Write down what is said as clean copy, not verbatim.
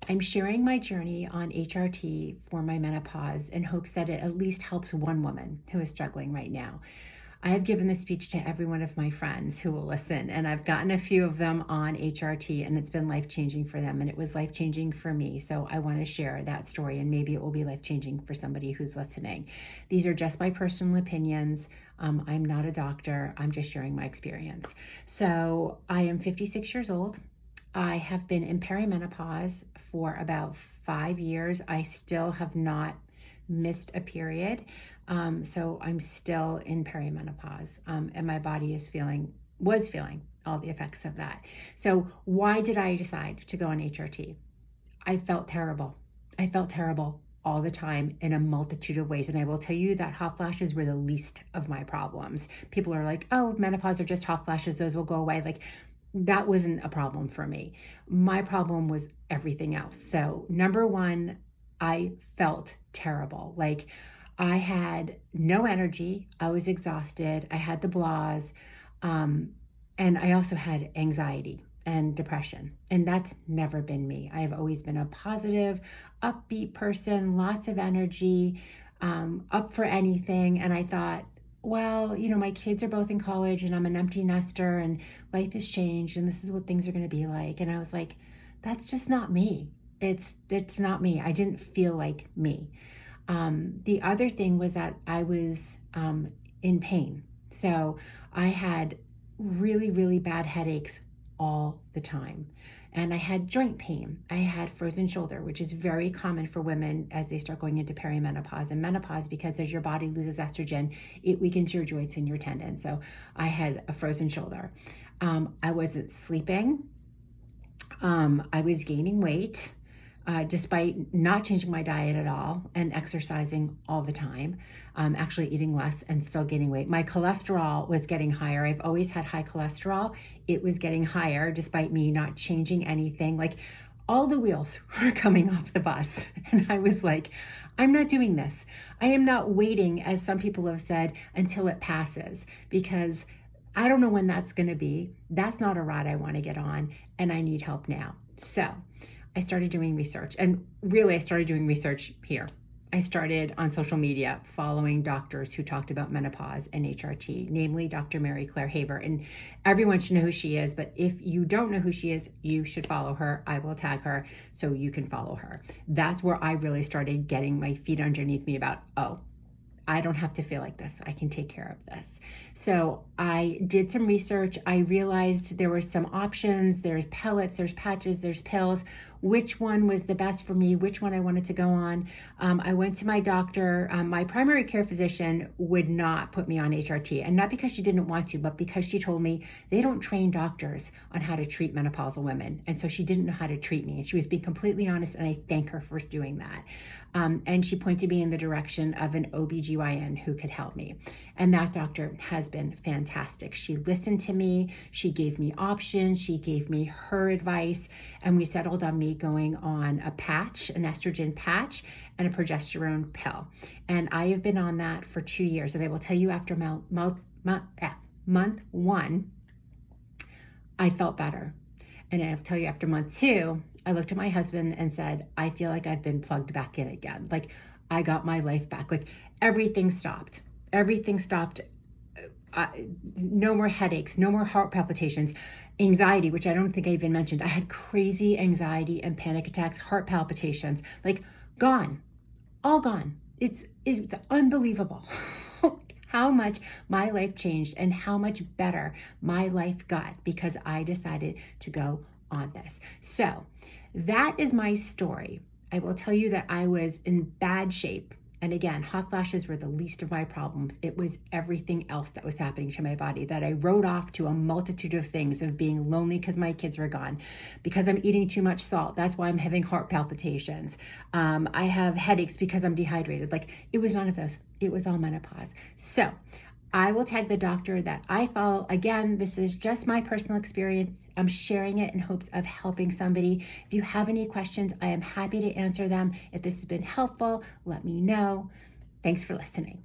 I'm sharing my journey on HRT for my menopause in hopes that it at least helps one woman who is struggling right now. I have given this speech to every one of my friends who will listen, and I've gotten a few of them on HRT, and it's been life-changing for them, and it was life-changing for me. So I want to share that story, and maybe it will be life-changing for somebody who's listening. These are just my personal opinions. I'm not a doctor. I'm just sharing my experience. So I am 56 years old. I have been in perimenopause for about 5 years. I still have not missed a period. So I'm still in perimenopause, and my body was feeling all the effects of that. So why did I decide to go on HRT? I felt terrible. I felt terrible all the time in a multitude of ways. And I will tell you that hot flashes were the least of my problems. People are like, oh, menopause are just hot flashes. Those will go away. Like, that wasn't a problem for me. My problem was everything else. So number one, I felt terrible. Like, I had no energy. I was exhausted. I had the blahs. And I also had anxiety and depression. And that's never been me. I've always been a positive, upbeat person, lots of energy, up for anything. And I thought, well, my kids are both in college and I'm an empty nester and life has changed and this is what things are going to be like. And I was like, that's just not me. It's not me. I didn't feel like me. The other thing was that I was in pain. So I had really, really bad headaches all the time. And I had joint pain. I had frozen shoulder, which is very common for women as they start going into perimenopause and menopause, because as your body loses estrogen, it weakens your joints and your tendons. So I had a frozen shoulder. I wasn't sleeping. I was gaining weight. Despite not changing my diet at all and exercising all the time, actually eating less and still gaining weight. My cholesterol was getting higher. I've always had high cholesterol. It was getting higher despite me not changing anything. Like, all the wheels were coming off the bus. And I was like, I'm not doing this. I am not waiting, as some people have said, until it passes, because I don't know when that's going to be. That's not a ride I want to get on, and I need help now. So I started doing research, and really I started doing research here. I started on social media following doctors who talked about menopause and HRT, namely Dr. Mary Claire Haver, and everyone should know who she is, but if you don't know who she is, you should follow her. I will tag her so you can follow her. That's where I really started getting my feet underneath me about, oh, I don't have to feel like this. I can take care of this. So I did some research. I realized there were some options. There's pellets, there's patches, there's pills. Which one was the best for me? Which one I wanted to go on? I went to my doctor. My primary care physician would not put me on HRT, and not because she didn't want to, but because she told me they don't train doctors on how to treat menopausal women. And so she didn't know how to treat me. And she was being completely honest, and I thank her for doing that. And she pointed me in the direction of an OBGYN who could help me. And that doctor has been fantastic. She listened to me. She gave me options. She gave me her advice. And we settled on me going on a patch, an estrogen patch, and a progesterone pill. And I have been on that for 2 years. And I will tell you, after month one, I felt better. And I'll tell you, after month 2, I looked at my husband and said, I feel like I've been plugged back in again. Like, I got my life back. Like, everything stopped. Everything stopped. No more headaches, no more heart palpitations, anxiety, which I don't think I even mentioned. I had crazy anxiety and panic attacks, heart palpitations, like, gone, all gone. It's unbelievable how much my life changed and how much better my life got because I decided to go on this. So that is my story. I will tell you that I was in bad shape. And again, hot flashes were the least of my problems. It was everything else that was happening to my body that I wrote off to a multitude of things, of being lonely because my kids were gone, because I'm eating too much salt. That's why I'm having heart palpitations. I have headaches because I'm dehydrated. Like, it was none of those. It was all menopause. So I will tag the doctor that I follow. Again, this is just my personal experience. I'm sharing it in hopes of helping somebody. If you have any questions, I am happy to answer them. If this has been helpful, let me know. Thanks for listening.